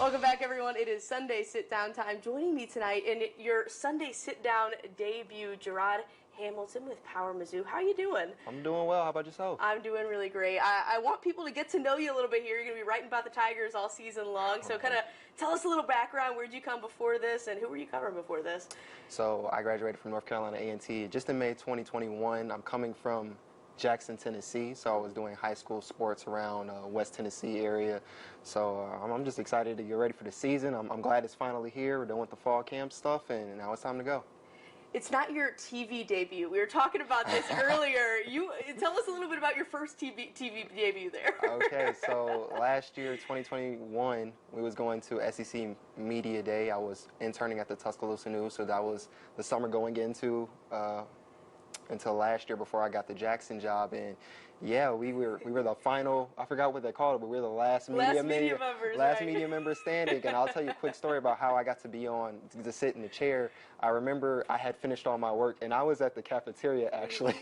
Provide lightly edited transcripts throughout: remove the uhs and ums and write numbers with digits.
Welcome back, everyone. It is Sunday sit-down time. Joining me tonight in your Sunday sit-down debut, Jarod Hamilton with PowerMizzou's. How are you doing? I'm doing well. How about yourself? I'm doing really great. I want people to get to know you a little bit here. You're going to be writing about the Tigers all season long. So kind of tell us a little background. Where did you come before this, and who were you covering before this? So I graduated from North Carolina A&T just in May 2021. I'm coming from Jackson, Tennessee, so I was doing high school sports around West Tennessee area. So I'm just excited to get ready for the season. I'm glad it's finally here. We're done with the fall camp stuff, and now it's time to go. It's not your TV debut. We were talking about this earlier. You tell us a little bit about your first TV debut there. Okay, so last year, 2021, we was going to SEC Media Day. I was interning at the Tuscaloosa News, so that was the summer going into until last year before I got the Jackson job. And yeah, we were the final, I forgot what they called it, but we were the last media member standing. And I'll tell you a quick story about how I got to be on, to sit in the chair. I remember I had finished all my work, and I was at the cafeteria actually,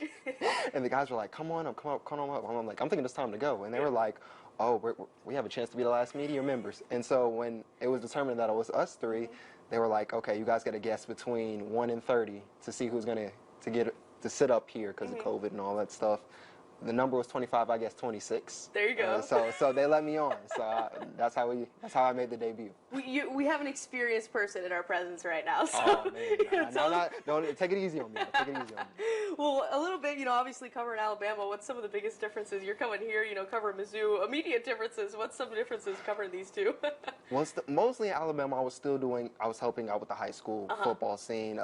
and the guys were like, come on up. I'm like, I'm thinking it's time to go. And they were like, oh, we have a chance to be the last media members. And so when it was determined that it was us three, they were like, okay, you guys got to guess between 1 and 30 to see who's going to sit up here because of COVID and all that stuff. The number was 25, I guess 26. There you go. So they let me on. So that's how I made the debut. We have an experienced person in our presence right now. So, oh man, don't take it easy on me. Take it easy on me. Well, a little bit, obviously covering Alabama. What's some of the biggest differences? You're coming here, covering Mizzou. Immediate differences. What's some differences covering these two? Mostly in Alabama, I was helping out with the high school football scene.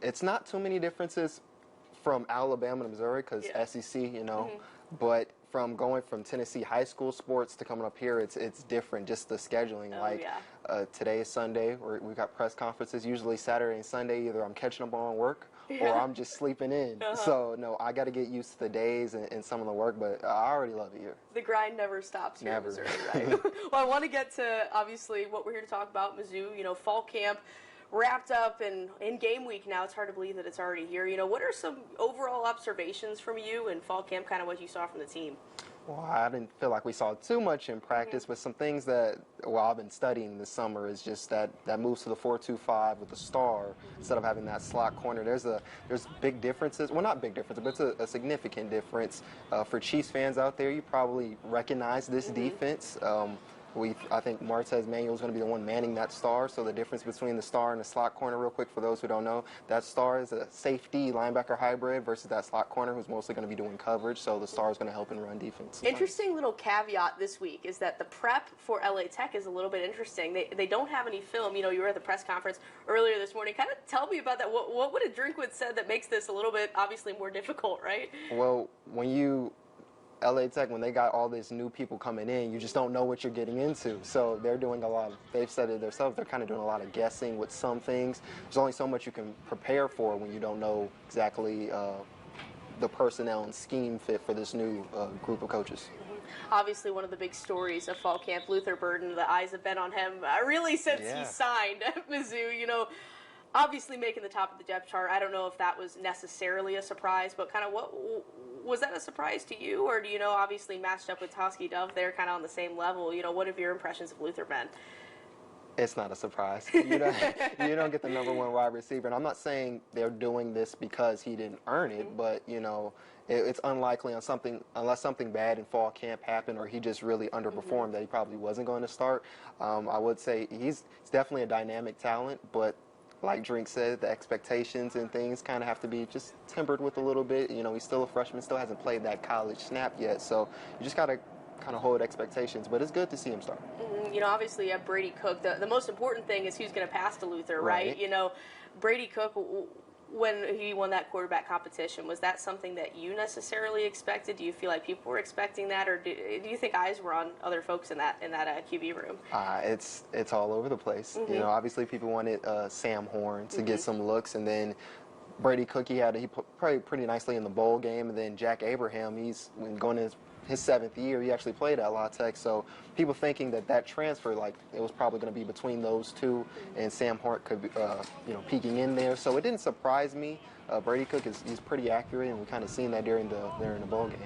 It's not too many differences from Alabama to Missouri because SEC, but from going from Tennessee high school sports to coming up here, it's different, just the scheduling. Today is Sunday, we've got press conferences, usually Saturday and Sunday, either I'm catching up on work or I'm just sleeping in. So, no, I got to get used to the days and some of the work, but I already love it here. The grind never stops here in Missouri, right? Well, I want to get to, obviously, what we're here to talk about, Mizzou, fall camp. Wrapped up and in game week now. It's hard to believe that it's already here. What are some overall observations from you in fall camp, kind of what you saw from the team? Well, I didn't feel like we saw too much in practice, but some things that, I've been studying this summer is just that moves to the 4-2-5 with the star instead of having that slot corner. There's big differences. Well, not big differences, but it's a significant difference. For Chiefs fans out there, you probably recognize this defense. I think Martez Manuel is going to be the one manning that star. So the difference between the star and the slot corner, real quick, for those who don't know, that star is a safety linebacker hybrid versus that slot corner who's mostly going to be doing coverage. So the star is going to help in run defense. Interesting little caveat this week is that the prep for LA Tech is a little bit interesting. They don't have any film. You were at the press conference earlier this morning. Kind of tell me about that. What would a Drinkwitz said that makes this a little bit obviously more difficult, right? Well, LA Tech, when they got all these new people coming in, you just don't know what you're getting into. So they're doing they've said it themselves, they're kind of doing a lot of guessing with some things. There's only so much you can prepare for when you don't know exactly the personnel and scheme fit for this new group of coaches. Obviously, one of the big stories of fall camp, Luther Burden, the eyes have been on him really since he signed at Mizzou. Obviously making the top of the depth chart. I don't know if that was necessarily a surprise, but kind of was that a surprise to you? Or do obviously matched up with Toski Dove, they're kind of on the same level. What have your impressions of Luther been? It's not a surprise. You don't get the #1 wide receiver. And I'm not saying they're doing this because he didn't earn it, but, it's unlikely unless something bad in fall camp happened or he just really underperformed that he probably wasn't going to start. I would say he's definitely a dynamic talent, but like Drink said, the expectations and things kind of have to be just tempered with a little bit. He's still a freshman, still hasn't played that college snap yet, so you just got to kind of hold expectations, but it's good to see him start. Obviously you have Brady Cook. The most important thing is who's going to pass to Luther, right? Brady Cook, when he won that quarterback competition, was that something that you necessarily expected? Do you feel like people were expecting that, or do you think eyes were on other folks in that QB room? It's all over the place. Obviously people wanted Sam Horn to get some looks, and then Brady Cook, he played pretty nicely in the bowl game, and then Jack Abraham, when going to his 7th year, he actually played at La Tech. So people thinking that transfer, it was probably going to be between those two, and Sam Hort could be, peeking in there. So it didn't surprise me. Brady Cook he's pretty accurate, and we kind of seen that during the bowl game.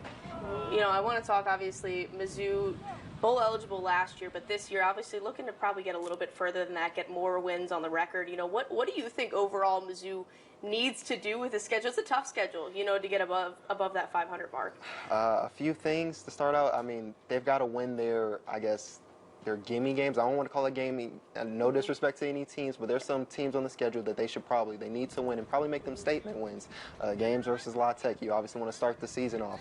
I want to talk, obviously, Mizzou bowl eligible last year, but this year obviously looking to probably get a little bit further than that, get more wins on the record. You know, what do you think overall Mizzou needs to do with the schedule? It's a tough schedule, you know, to get above that 500 mark. A few things to start out. I mean, they've got to win their, I guess, their gimme games. I don't want to call it gaming, no disrespect to any teams, but there's some teams on the schedule that they need to win and probably make them statement wins. Games versus La Tech, you obviously want to start the season off.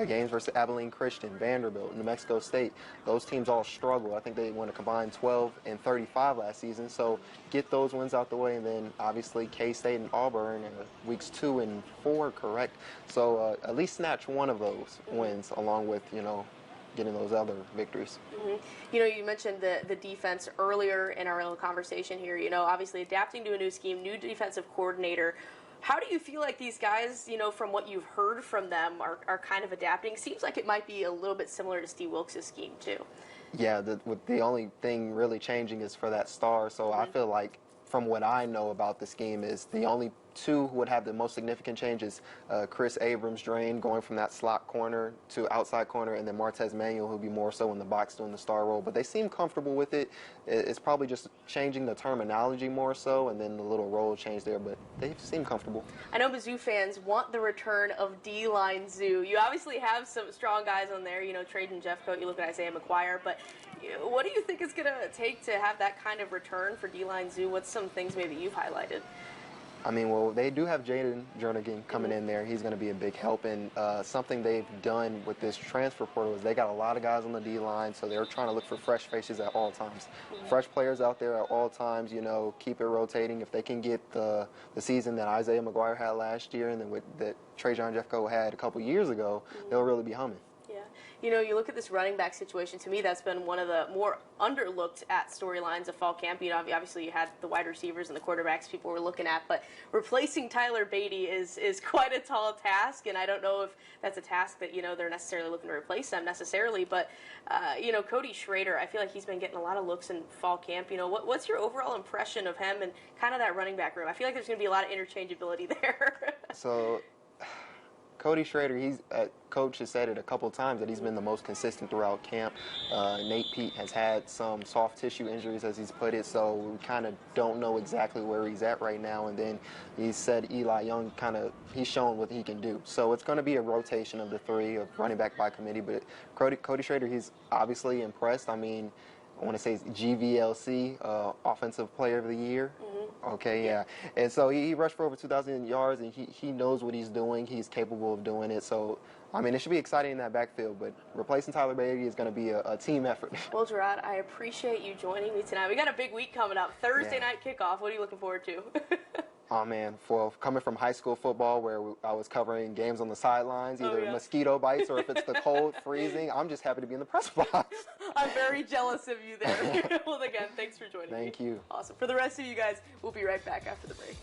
Games versus Abilene Christian, Vanderbilt, New Mexico State. Those teams all struggle. I think they won a combined 12 and 35 last season. So get those wins out the way, and then obviously K-State and Auburn weeks 2 and 4, correct? So at least snatch one of those wins along with, you know, getting those other victories. You know, you mentioned the defense earlier in our little conversation here. You know, obviously adapting to a new scheme, new defensive coordinator. How do you feel like these guys, you know, from what you've heard from them, are kind of adapting? Seems like it might be a little bit similar to Steve Wilkes' scheme, too. Yeah, the only thing really changing is for that star. So I feel like, from what I know about the scheme, is the only two who would have the most significant changes, Chris Abrams-Drain going from that slot corner to outside corner, and then Martez Manuel, who'll be more so in the box doing the star role. But they seem comfortable with it. It's probably just changing the terminology more so, and then the little role change there, but they seem comfortable. I know Mizzou fans want the return of D-line Zoo. You obviously have some strong guys on there, you know, Traden Jeffcoat, you look at Isaiah McGuire, but what do you think it's going to take to have that kind of return for D-line Zoo? What's some things maybe you've highlighted? I mean, well, they do have Jaden Jernigan coming in there. He's going to be a big help. And something they've done with this transfer portal is they got a lot of guys on the D-line, so they're trying to look for fresh faces at all times. Fresh players out there at all times, you know, keep it rotating. If they can get the season that Isaiah McGuire had last year and then that Trajan Jeffcoat had a couple years ago, they'll really be humming. You know, you look at this running back situation, to me that's been one of the more underlooked at storylines of fall camp. You know, obviously you had the wide receivers and the quarterbacks people were looking at, but replacing Tyler Beatty is quite a tall task, and I don't know if that's a task that, you know, they're necessarily looking to replace them necessarily, but, you know, Cody Schrader, I feel like he's been getting a lot of looks in fall camp. You know, what's your overall impression of him and kind of that running back room? I feel like there's going to be a lot of interchangeability there. So Cody Schrader, Coach has said it a couple times that he's been the most consistent throughout camp. Nate Pete has had some soft tissue injuries, as he's put it, so we kind of don't know exactly where he's at right now. And then he said Eli Young he's shown what he can do. So it's going to be a rotation of the three, of running back by committee. But Cody Schrader, he's obviously impressed. I mean, I want to say GVLC, Offensive Player of the Year. Okay, yeah. And so he rushed for over 2,000 yards, and he knows what he's doing. He's capable of doing it. So, I mean, it should be exciting in that backfield, but replacing Tyler Beatty is going to be a team effort. Well, Jarod, I appreciate you joining me tonight. We got a big week coming up. Thursday night kickoff. What are you looking forward to? Oh, man, coming from high school football where I was covering games on the sidelines, either mosquito bites or if it's the cold, freezing, I'm just happy to be in the press box. I'm very jealous of you there. Well, again, thanks for joining me. Thank you. Awesome. For the rest of you guys, we'll be right back after the break.